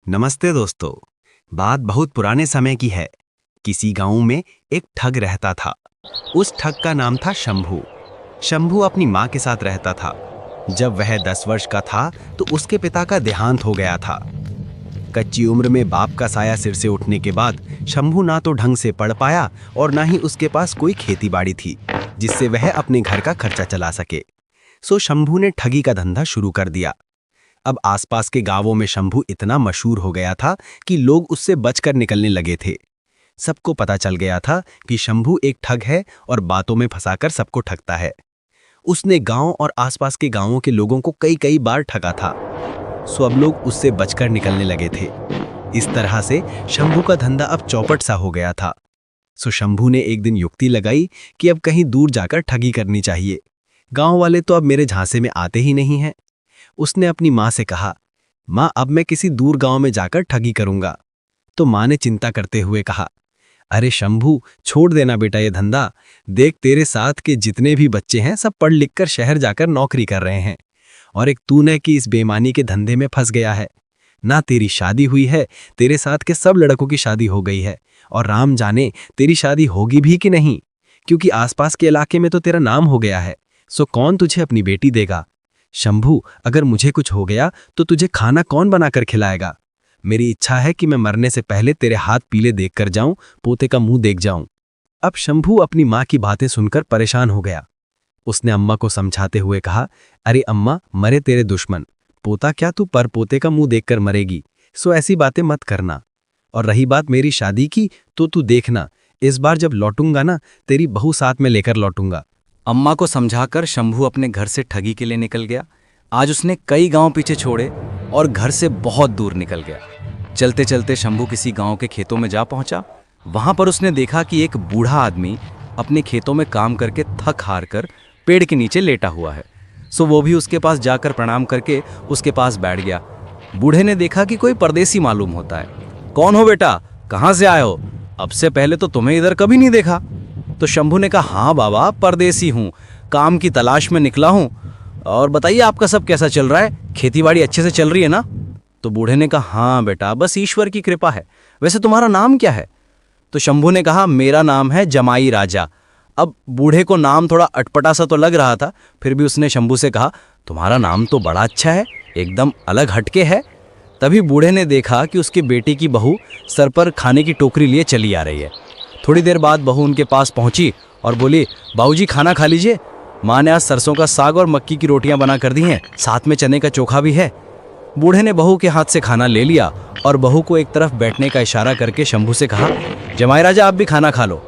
नमस्ते दोस्तों। बात बहुत पुराने समय की है। किसी गांव में एक ठग रहता था। उस ठग का नाम था शंभू। शंभू अपनी माँ के साथ रहता था। जब वह 10 वर्ष का था तो उसके पिता का देहांत हो गया था। कच्ची उम्र में बाप का साया सिर से उठने के बाद शंभू ना तो ढंग से पढ़ पाया और ना ही उसके पास कोई खेती बाड़ी थी जिससे वह अपने घर का खर्चा चला सके। सो शंभू ने ठगी का धंधा शुरू कर दिया। अब आसपास के गांवों में शंभू इतना मशहूर हो गया था कि लोग उससे बचकर निकलने लगे थे। सबको पता चल गया था कि शंभू एक ठग है और बातों में फंसाकर सबको ठगता है। उसने गांव और आसपास के गांवों के लोगों को कई कई बार ठगा था। सो अब लोग उससे बचकर निकलने लगे थे। इस तरह से शंभू का धंधा अब चौपट सा हो गया था। सो शंभू ने एक दिन युक्ति लगाई कि अब कहीं दूर जाकर ठगी करनी चाहिए। गांव वाले तो अब मेरे झांसे में आते ही नहीं हैं। उसने अपनी माँ से कहा, माँ अब मैं किसी दूर गांव में जाकर ठगी करूंगा। तो माँ ने चिंता करते हुए कहा, अरे शंभू छोड़ देना बेटा ये धंधा। देख तेरे साथ के जितने भी बच्चे हैं सब पढ़ लिख कर शहर जाकर नौकरी कर रहे हैं और एक तूने की इस बेईमानी के धंधे में फंस गया है। ना तेरी शादी हुई है, तेरे साथ के सब लड़कों की शादी हो गई है और राम जाने तेरी शादी होगी भी कि नहीं, क्योंकि आसपास के इलाके में तो तेरा नाम हो गया है। सो कौन तुझे अपनी बेटी देगा। शंभू अगर मुझे कुछ हो गया तो तुझे खाना कौन बनाकर खिलाएगा। मेरी इच्छा है कि मैं मरने से पहले तेरे हाथ पीले देखकर जाऊं, पोते का मुंह देख जाऊं। अब शंभू अपनी माँ की बातें सुनकर परेशान हो गया। उसने अम्मा को समझाते हुए कहा, अरे अम्मा मरे तेरे दुश्मन, पोता क्या तू पर पोते का मुंह देखकर मरेगी। सो ऐसी बातें मत करना। और रही बात मेरी शादी की तो तू देखना, इस बार जब लौटूंगा ना तेरी बहू साथ में लेकर लौटूंगा। अम्मा को समझाकर शंभू अपने घर से ठगी के लिए निकल गया। आज उसने कई गांव पीछे छोड़े और घर से बहुत दूर निकल गया। चलते चलते शंभू किसी गांव के खेतों में जा पहुंचा। वहां पर उसने देखा कि एक बूढ़ा आदमी अपने खेतों में काम करके थक हार कर पेड़ के नीचे लेटा हुआ है। सो वो भी उसके पास जाकर प्रणाम करके उसके पास बैठ गया। बूढ़े ने देखा कि कोई परदेसी मालूम होता है। कौन हो बेटा, कहाँ से आए हो? अब से पहले तो तुम्हें इधर कभी नहीं देखा। तो शंभू ने कहा, हाँ बाबा परदेसी हूँ, काम की तलाश में निकला हूँ। और बताइए आपका सब कैसा चल रहा है, खेतीबाड़ी अच्छे से चल रही है ना? तो बूढ़े ने कहा, हाँ बेटा बस ईश्वर की कृपा है। वैसे तुम्हारा नाम क्या है? तो शंभू ने कहा, मेरा नाम है जमाई राजा। अब बूढ़े को नाम थोड़ा अटपटा सा तो लग रहा था, फिर भी उसने शंभू से कहा, तुम्हारा नाम तो बड़ा अच्छा है, एकदम अलग हटके है। तभी बूढ़े ने देखा कि उसकी बेटी की बहू सर पर खाने की टोकरी लिए चली आ रही है। थोड़ी देर बाद बहू उनके पास पहुंची और बोली, बाबूजी खाना खा लीजिए, माँ ने आज सरसों का साग और मक्की की रोटियां बना कर दी हैं, साथ में चने का चोखा भी है। बूढ़े ने बहू के हाथ से खाना ले लिया और बहू को एक तरफ बैठने का इशारा करके शंभू से कहा, जमाई राजा आप भी खाना खा लो।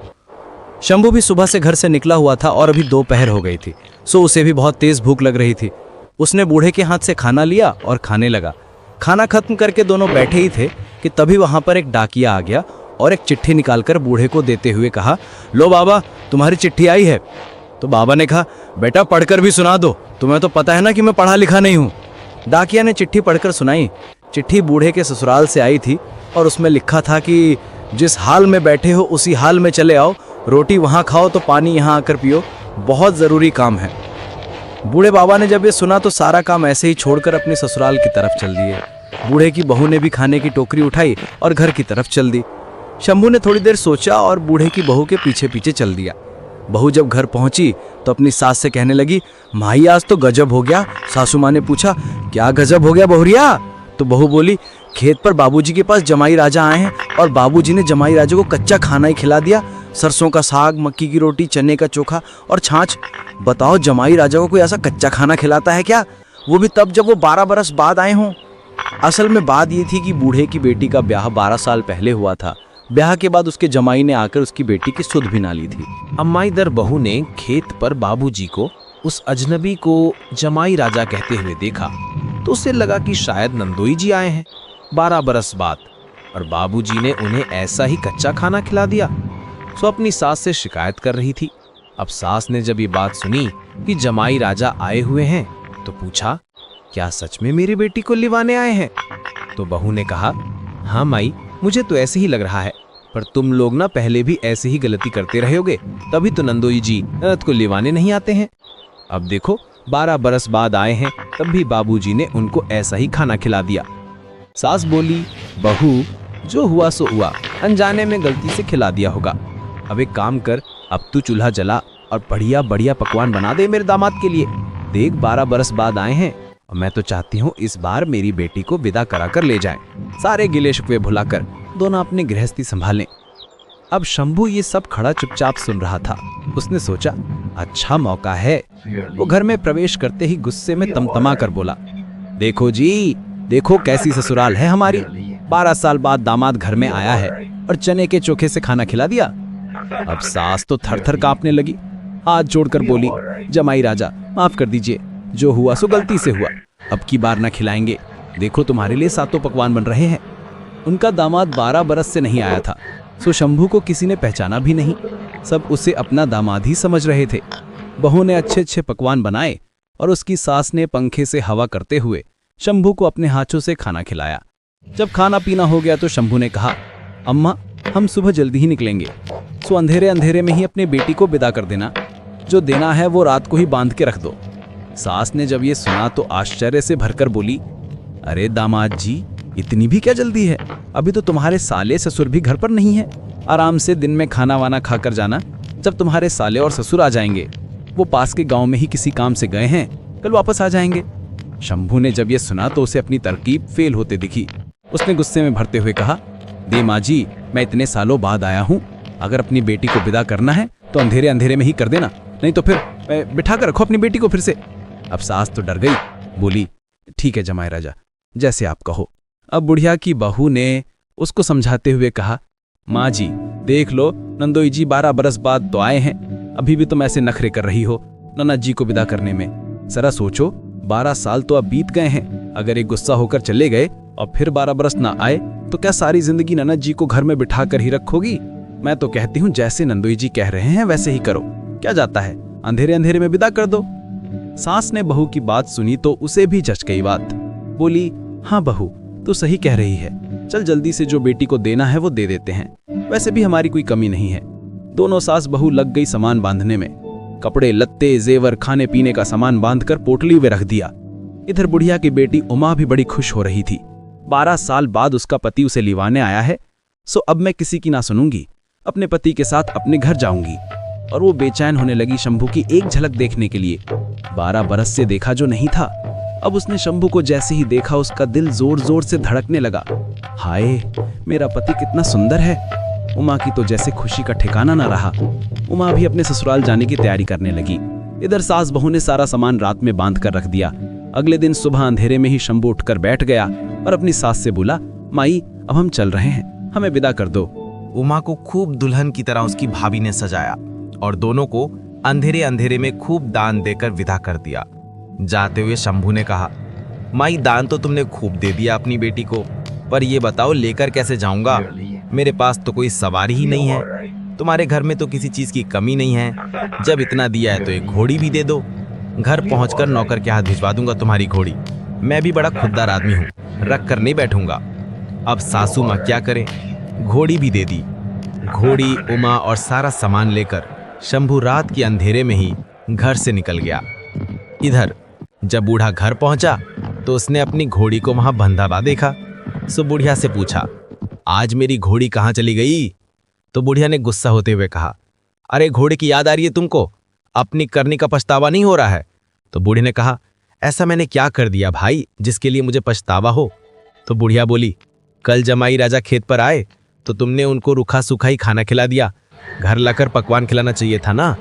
शंभू भी सुबह से घर से निकला हुआ था और अभी दोपहर हो गई थी। सो उसे भी बहुत तेज भूख लग रही थी। उसने बूढ़े के हाथ से खाना लिया और खाने लगा। खाना खत्म करके दोनों बैठे ही थे कि तभी वहां पर एक डाकिया आ गया और एक चिट्ठी निकालकर बूढ़े को देते हुए कहा, लो बाबा तुम्हारी चिट्ठी आई है। तो बाबा ने कहा, बेटा पढ़कर भी सुना दो, तुम्हें तो पता है ना कि मैं पढ़ा लिखा नहीं हूँ। डाकिया ने चिट्ठी पढ़कर सुनाई। चिट्ठी बूढ़े के ससुराल से आई थी और उसमें लिखा था कि जिस हाल में बैठे हो उसी हाल में चले आओ, रोटी वहाँ खाओ तो पानी यहाँ आकर पियो, बहुत ज़रूरी काम है। बूढ़े बाबा ने जब ये सुना तो सारा काम ऐसे ही छोड़कर अपने ससुराल की तरफ चल दिए। बूढ़े की बहू ने भी खाने की टोकरी उठाई और घर की तरफ चल दी। शंभू ने थोड़ी देर सोचा और बूढ़े की बहू के पीछे पीछे चल दिया। बहू जब घर पहुंची तो अपनी सास से कहने लगी, माई आज तो गजब हो गया। सासू माँ ने पूछा, क्या गजब हो गया बहुरिया? तो बहू बोली, खेत पर बाबूजी के पास जमाई राजा आए हैं और बाबूजी ने जमाई राजा को कच्चा खाना ही खिला दिया, सरसों का साग, मक्की की रोटी, चने का चोखा और छाछ। बताओ जमाई राजा को कोई ऐसा कच्चा खाना खिलाता है क्या, वो भी तब जब वो 12 बरस बाद आए हों। असल में बात ये थी कि बूढ़े की बेटी का ब्याह 12 साल पहले हुआ था। ब्याह के बाद उसके जमाई ने आकर उसकी बेटी की सुध भी ना ली थी। अम्माई दर बहू ने खेत पर बाबूजी को उस अजनबी को जमाई राजा कहते हुए देखा तो उसे लगा कि शायद नंदोई जी आए हैं 12 बरस बाद और बाबूजी ने उन्हें ऐसा ही कच्चा खाना खिला दिया। सो अपनी सास से शिकायत कर रही थी। अब सास ने जब ये बात सुनी कि जमाई राजा आए हुए हैं तो पूछा, क्या सच में मेरी बेटी को लिवाने आए हैं? तो बहू ने कहा, हाँ माई मुझे तो ऐसे ही लग रहा है, पर तुम लोग ना पहले भी ऐसे ही गलती करते रहोगे, तभी तो नंदोई जी ननद को लिवाने नहीं आते हैं। अब देखो 12 बरस बाद आए हैं, तब भी बाबूजी ने उनको ऐसा ही खाना खिला दिया। सास बोली, बहू जो हुआ सो हुआ, अनजाने में गलती से खिला दिया होगा। अब एक काम कर, अब तू चूल्हा जला और बढ़िया बढ़िया पकवान बना दे मेरे दामाद के लिए। देख 12 बरस बाद आए हैं और मैं तो चाहती हूँ इस बार मेरी बेटी को विदा करा कर ले जाएं। सारे गिले शिकवे भुलाकर दोनों अपनी गृहस्थी संभालें। अब शंभू ये सब खड़ा चुपचाप सुन रहा था। उसने सोचा, अच्छा मौका है। वो घर में प्रवेश करते ही गुस्से में तमतमा कर बोला, देखो जी, देखो कैसी ससुराल है हमारी। 12 साल बाद दामाद घर में आया है और चने के चोखे से खाना खिला दिया। अब सास तो थर थर कांपने लगी, हाथ जोड़कर बोली, जमाई राजा माफ कर दीजिए, जो हुआ सो गलती से हुआ, अब की बार ना खिलाएंगे। देखो तुम्हारे लिए 7 पकवान बन रहे हैं। उनका दामाद 12 बरस से नहीं आया था, सो शंभू को किसी ने पहचाना भी नहीं। सब उसे अपना दामाद ही समझ रहे थे। बहू ने अच्छे अच्छे पकवान बनाए और उसकी सास ने पंखे से हवा करते हुए शंभू को अपने हाथों से खाना खिलाया। जब खाना पीना हो गया तो शंभू ने कहा, अम्मा हम सुबह जल्दी ही निकलेंगे, सो अंधेरे अंधेरे में ही अपनी बेटी को विदा कर देना। जो देना है वो रात को ही बांध के रख दो। सास ने जब ये सुना तो आश्चर्य से भरकर बोली, अरे दामाद जी, इतनी भी क्या जल्दी है? अभी तो तुम्हारे साले ससुर भी घर पर नहीं है। आराम से दिन में खाना वाना खाकर जाना। जब तुम्हारे साले और ससुर आ जाएंगे, वो पास के गांव में ही किसी काम से गए हैं, कल वापस आ जाएंगे। शंभू ने जब ये सुना तो उसे अपनी तरकीब फेल होते दिखी। उसने गुस्से में भरते हुए कहा, दे माँ जी, मैं इतने सालों बाद आया हूँ, अगर अपनी बेटी को विदा करना है तो अंधेरे अंधेरे में ही कर देना, नहीं तो फिर बिठा कर रखो अपनी बेटी को फिर से। अब सास तो डर गई, बोली, ठीक है जमाई राजा, जैसे आप कहो। अब बुढ़िया की बहू ने उसको समझाते हुए कहा, माँ जी देख लो, नंदोई जी 12 बरस बाद तो आए हैं, अभी भी तुम ऐसे नखरे कर रही हो ननद जी को विदा करने में। जरा सोचो, 12 साल तो अब बीत गए हैं। अगर एक गुस्सा होकर चले गए और फिर 12 बरस ना आए तो क्या सारी जिंदगी ननद जी को घर में बिठा कर ही रखोगी? मैं तो कहती हूँ जैसे नंदोई जी कह रहे हैं वैसे ही करो, क्या जाता है, अंधेरे अंधेरे में विदा कर दो। सास ने बहू की बात सुनी तो उसे भी जच गई बात। बोली, हाँ बहू तू सही कह रही है, चल जल्दी से जो बेटी को देना है वो दे देते हैं, वैसे भी हमारी कोई कमी नहीं है। दोनों सास बहू लग गई सामान बांधने में। कपड़े लत्ते जेवर खाने पीने का सामान बांधकर पोटली में रख दिया। इधर बुढ़िया की बेटी उमा भी बड़ी खुश हो रही थी। 12 साल बाद उसका पति उसे लिवाने आया है, सो अब मैं किसी की ना सुनूंगी, अपने पति के साथ अपने घर जाऊंगी। और वो बेचैन होने लगी शंभू की एक झलक देखने के लिए। 12 बरस से देखा जो नहीं था, अब उसने शंभू को जैसे ही देखा उसका दिल जोर जोर से धड़कने लगा। हाय, मेरा पति कितना सुंदर है। उमा की तो जैसे खुशी का ठिकाना ना रहा। उमा भी अपने ससुराल जाने की तैयारी करने लगी। इधर सास बहू ने सारा सामान रात में बांध कर रख दिया। अगले दिन सुबह अंधेरे में ही शंभू उठकर बैठ गया और अपनी सास से बोला, माई अब हम चल रहे हैं, हमें विदा कर दो। उमा को खूब दुल्हन की तरह उसकी भाभी ने सजाया और दोनों को अंधेरे अंधेरे में खूब दान देकर विदा कर दिया। जाते हुए शंभू ने कहा, माई दान तो तुमने खूब दे दिया अपनी बेटी को, पर ये बताओ लेकर कैसे जाऊंगा? मेरे पास तो कोई सवारी ही नहीं है। तुम्हारे घर में तो किसी चीज की कमी नहीं है। जब इतना दिया है तो एक घोड़ी भी दे दो। घर पहुंचकर नौकर के हाथ भिजवा दूंगा तुम्हारी घोड़ी। मैं भी बड़ा खुददार आदमी हूँ, रख कर नहीं बैठूंगा। अब सासू माँ क्या करें, घोड़ी भी दे दी। घोड़ी, उमा और सारा सामान लेकर शंभू रात के अंधेरे में ही घर से निकल गया। इधर जब बूढ़ा घर पहुंचा तो उसने अपनी घोड़ी को वहां बंधा हुआ देखा। सो बुढ़िया से पूछा, आज मेरी घोड़ी कहाँ चली गई? तो बुढ़िया ने गुस्सा होते हुए कहा, अरे घोड़े की याद आ रही है तुमको? अपनी करनी का पछतावा नहीं हो रहा है? तो बूढ़ी ने कहा, ऐसा मैंने क्या कर दिया भाई जिसके लिए मुझे पछतावा हो? तो बुढ़िया बोली, कल जमाई राजा खेत पर आए तो तुमने उनको रूखा सूखा ही खाना खिला दिया, घर लाकर पकवान खिलाना चाहिए था ना।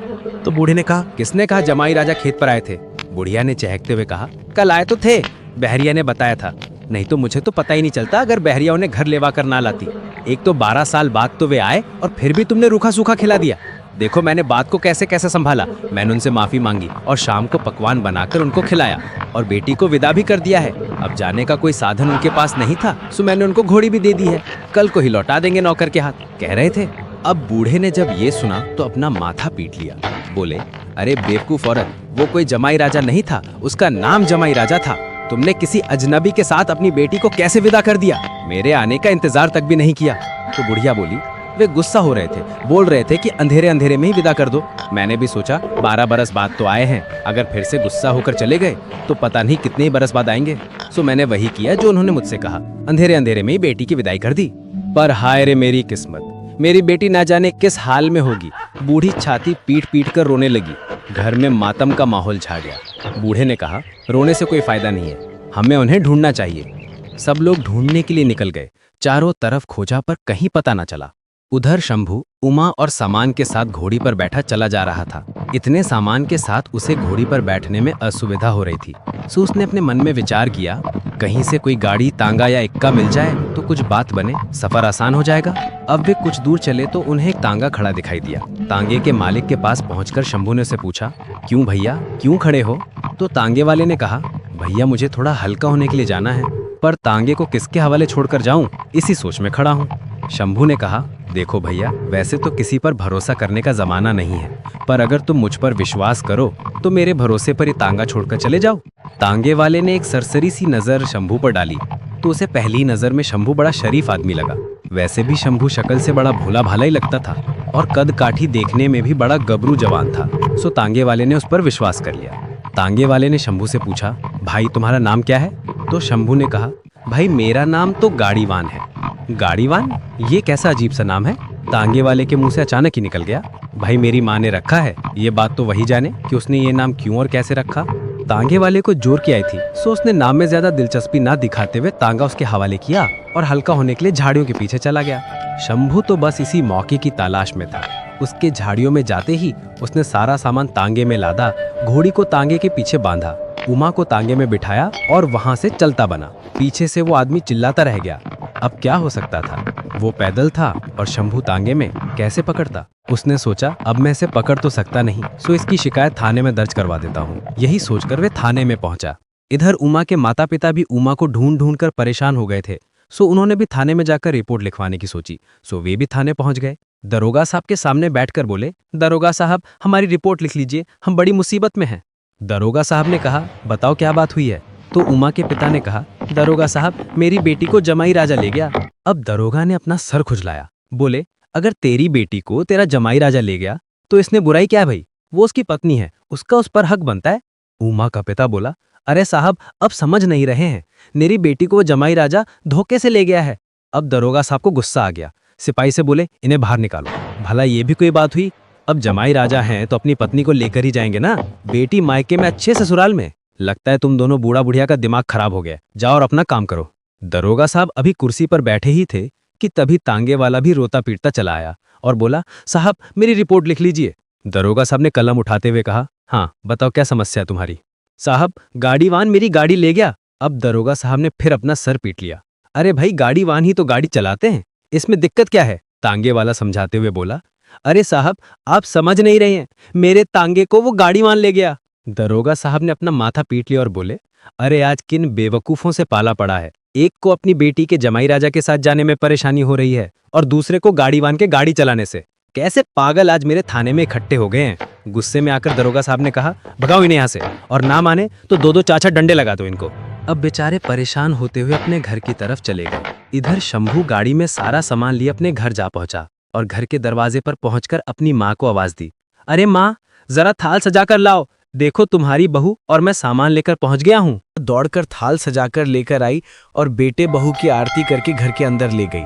तो बूढ़े ने कहा, किसने कहा जमाई राजा खेत पर आए थे? बुढ़िया ने चहकते हुए कहा, कल आए तो थे, बहरिया ने बताया था, नहीं तो मुझे तो पता ही नहीं चलता अगर बहरिया उन्हें घर लेवा कर ना लाती। एक तो 12 साल बाद तो वे आए और फिर भी तुमने रूखा सूखा खिला दिया। देखो मैंने बात को कैसे कैसे संभाला। मैंने उनसे माफी मांगी और शाम को पकवान बनाकर उनको खिलाया और बेटी को विदा भी कर दिया है। अब जाने का कोई साधन उनके पास नहीं था, सो मैंने उनको घोड़ी भी दे दी है, कल को ही लौटा देंगे नौकर के हाथ, कह रहे थे। अब बूढ़े ने जब ये सुना तो अपना माथा पीट लिया। बोले, अरे बेवकूफ औरत, वो कोई जमाई राजा नहीं था, उसका नाम जमाई राजा था। तुमने किसी अजनबी के साथ अपनी बेटी को कैसे विदा कर दिया? मेरे आने का इंतजार तक भी नहीं किया। तो बुढ़िया बोली, वे गुस्सा हो रहे थे, बोल रहे थे कि अंधेरे अंधेरे में ही विदा कर दो। मैंने भी सोचा 12 बरस बाद तो आए हैं, अगर फिर से गुस्सा होकर चले गए तो पता नहीं कितने ही बरस बाद आएंगे। सो मैंने वही किया जो उन्होंने मुझसे कहा, अंधेरे अंधेरे में ही बेटी की विदाई कर दी। पर हाय रे मेरी किस्मत, मेरी बेटी ना जाने किस हाल में होगी। बूढ़ी छाती पीट पीट कर रोने लगी। घर में मातम का माहौल छा गया। बूढ़े ने कहा, रोने से कोई फायदा नहीं है, हमें उन्हें ढूंढना चाहिए। सब लोग ढूंढने के लिए निकल गए। चारों तरफ खोजा पर कहीं पता न चला। उधर शंभू उमा और सामान के साथ घोड़ी पर बैठा चला जा रहा था। इतने सामान के साथ उसे घोड़ी पर बैठने में असुविधा हो रही थी। सो उसने अपने मन में विचार किया, कहीं से कोई गाड़ी, तांगा या इक्का मिल जाए तो कुछ बात बने, सफर आसान हो जाएगा। अब वे कुछ दूर चले तो उन्हें एक तांगा खड़ा दिखाई दिया। तांगे के मालिक के पास पहुंचकर शंभू ने उसे पूछा, क्यों भैया, क्यों खड़े हो? तो तांगे वाले ने कहा, भैया मुझे थोड़ा हल्का होने के लिए जाना है, पर तांगे को किसके हवाले छोड़कर जाऊं, इसी सोच में खड़ा हूं। शंभू ने कहा, देखो भैया, वैसे तो किसी पर भरोसा करने का जमाना नहीं है, पर अगर तुम मुझ पर विश्वास करो तो मेरे भरोसे पर ये तांगा छोड़कर चले जाओ। तांगे वाले ने एक सरसरी सी नजर शंभू पर डाली तो उसे पहली नजर में शंभू बड़ा शरीफ आदमी लगा। वैसे भी शंभू शक्ल से बड़ा भोला भाला ही लगता था और कद काठी देखने में भी बड़ा गबरू जवान था। सो तांगे वाले ने उस पर विश्वास कर लिया। तांगे वाले ने शंभू से पूछा, भाई तुम्हारा नाम क्या है? तो शंभू ने कहा, भाई मेरा नाम तो गाड़ीवान है। गाड़ीवान, ये कैसा अजीब सा नाम है? तांगे वाले के मुंह से अचानक ही निकल गया। भाई मेरी माँ ने रखा है, ये बात तो वही जाने कि उसने ये नाम क्यों और कैसे रखा। तांगे वाले को जोर की आई थी, सो उसने नाम में ज्यादा दिलचस्पी ना दिखाते हुए तांगा उसके हवाले किया और हल्का होने के लिए झाड़ियों के पीछे चला गया। शंभू तो बस इसी मौके की तलाश में था। उसके झाड़ियों में जाते ही उसने सारा सामान तांगे में लादा, घोड़ी को तांगे के पीछे बांधा, उमा को तांगे में बिठाया और वहां से चलता बना। पीछे से वो आदमी चिल्लाता रह गया। अब क्या हो सकता था? वो पैदल था और शंभू तांगे में, कैसे पकड़ता? उसने सोचा, अब मैं इसे पकड़ तो सकता नहीं, सो इसकी शिकायत थाने में दर्ज करवा देता हूँ। यही सोचकर वे थाने में पहुंचा। इधर उमा के माता पिता भी उमा को ढूंढ ढूंढ कर परेशान हो गए थे। सो उन्होंने भी थाने में जाकर रिपोर्ट लिखवाने की सोची। सो वे भी थाने पहुंच गए। दरोगा साहब के सामने बैठकर बोले, दरोगा साहब हमारी रिपोर्ट लिख लीजिए, हम बड़ी मुसीबत में हैं। दरोगा साहब ने कहा, बताओ क्या बात हुई है? तो उमा के पिता ने कहा, दरोगा साहब मेरी बेटी को जमाई राजा ले गया। अब दरोगा ने अपना सर खुजलाया, बोले, अगर तेरी बेटी को तेरा जमाई राजा ले गया तो इसने बुराई क्या है भाई? वो उसकी पत्नी है, उसका उस पर हक बनता है। उमा का पिता बोला, अरे साहब अब समझ नहीं रहे हैं, मेरी बेटी को वो जमाई राजा धोखे से ले गया है। अब दरोगा साहब को गुस्सा आ गया। सिपाही से बोले, इन्हें बाहर निकालो। भला ये भी कोई बात हुई? अब जमाई राजा हैं तो अपनी पत्नी को लेकर ही जाएंगे ना। बेटी मायके में, अच्छे ससुराल में। लगता है तुम दोनों बूढ़ा बुढ़िया का दिमाग खराब हो गया, जाओ और अपना काम करो। दरोगा साहब अभी कुर्सी पर बैठे ही थे कि तभी तांगे वाला भी रोता पीटता चला आया और बोला, साहब मेरी रिपोर्ट लिख लीजिए। दरोगा साहब ने कलम उठाते हुए कहा, हाँ बताओ क्या समस्या है तुम्हारी? साहब गाड़ीवान मेरी गाड़ी ले गया। अब दरोगा साहब ने फिर अपना सर पीट लिया। अरे भाई गाड़ीवान ही तो गाड़ी चलाते हैं, इसमें दिक्कत क्या है? तांगे वाला समझाते हुए बोला, अरे साहब आप समझ नहीं रहे हैं, मेरे तांगे को वो गाड़ीवान ले गया। दरोगा साहब ने अपना माथा पीट लिया और बोले, अरे आज किन बेवकूफों से पाला पड़ा है। एक को अपनी बेटी के जमाई राजा के साथ जाने में परेशानी हो रही है और दूसरे को गाड़ीवान के गाड़ी चलाने से। कैसे पागल आज मेरे थाने में इकट्ठे हो गए हैं। गुस्से में आकर दरोगा साहब ने कहा, भगाओ इन्हें यहाँ से, और ना माने तो दो दो चाचा डंडे लगा दो इनको। अब बेचारे परेशान होते हुए अपने घर की तरफ चले गए। इधर शंभू गाड़ी में सारा सामान लिए अपने घर जा पहुंचा और घर के दरवाजे पर पहुंचकर अपनी माँ को आवाज दी, अरे माँ जरा थाल सजा कर लाओ, देखो तुम्हारी बहू और मैं सामान लेकर पहुंच गया हूँ। दौड़कर थाल सजाकर लेकर आई और बेटे बहू की आरती करके घर के अंदर ले गई।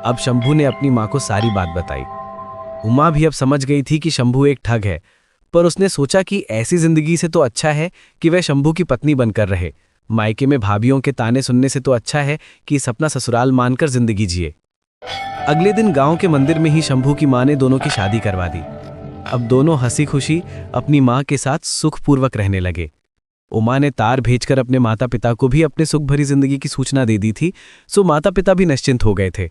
अब शंभू ने अपनी माँ को सारी बात बताई। उमा भी अब समझ गई थी कि शंभू एक ठग है, पर उसने सोचा कि ऐसी जिंदगी से तो अच्छा है कि वह शंभू की पत्नी बनकर रहे। मायके में भाभियों के ताने सुनने से तो अच्छा है कि सपना ससुराल मानकर जिंदगी जिए। अगले दिन गांव के मंदिर में ही शंभू की माँ ने दोनों की शादी करवा दी। अब दोनों हंसी खुशी अपनी माँ के साथ सुखपूर्वक रहने लगे। उमा ने तार भेजकर अपने माता पिता को भी अपने सुख भरी जिंदगी की सूचना दे दी थी, सो माता पिता भी निश्चिंत हो गए थे।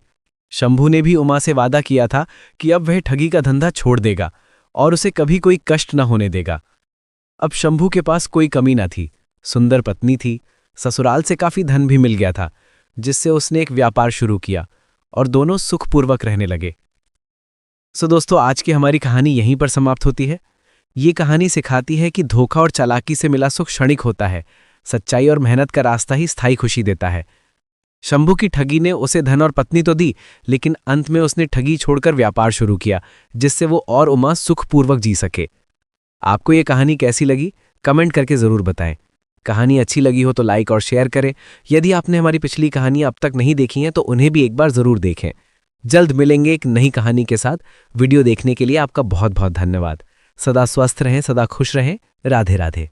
शंभू ने भी उमा से वादा किया था कि अब वह ठगी का धंधा छोड़ देगा और उसे कभी कोई कष्ट न होने देगा। अब शंभू के पास कोई कमी न थी, सुंदर पत्नी थी, ससुराल से काफी धन भी मिल गया था, जिससे उसने एक व्यापार शुरू किया और दोनों सुखपूर्वक रहने लगे। सो दोस्तों, आज की हमारी कहानी यहीं पर समाप्त होती है। ये कहानी सिखाती है कि धोखा और चालाकी से मिला सुख क्षणिक होता है, सच्चाई और मेहनत का रास्ता ही स्थायी खुशी देता है। शंभू की ठगी ने उसे धन और पत्नी तो दी, लेकिन अंत में उसने ठगी छोड़कर व्यापार शुरू किया, जिससे वो और उमा सुखपूर्वक जी सके। आपको ये कहानी कैसी लगी कमेंट करके ज़रूर बताएं। कहानी अच्छी लगी हो तो लाइक और शेयर करें। यदि आपने हमारी पिछली कहानी अब तक नहीं देखी हैं तो उन्हें भी एक बार ज़रूर देखें। जल्द मिलेंगे एक नई कहानी के साथ। वीडियो देखने के लिए आपका बहुत बहुत धन्यवाद। सदा स्वस्थ रहें, सदा खुश रहें। राधे राधे।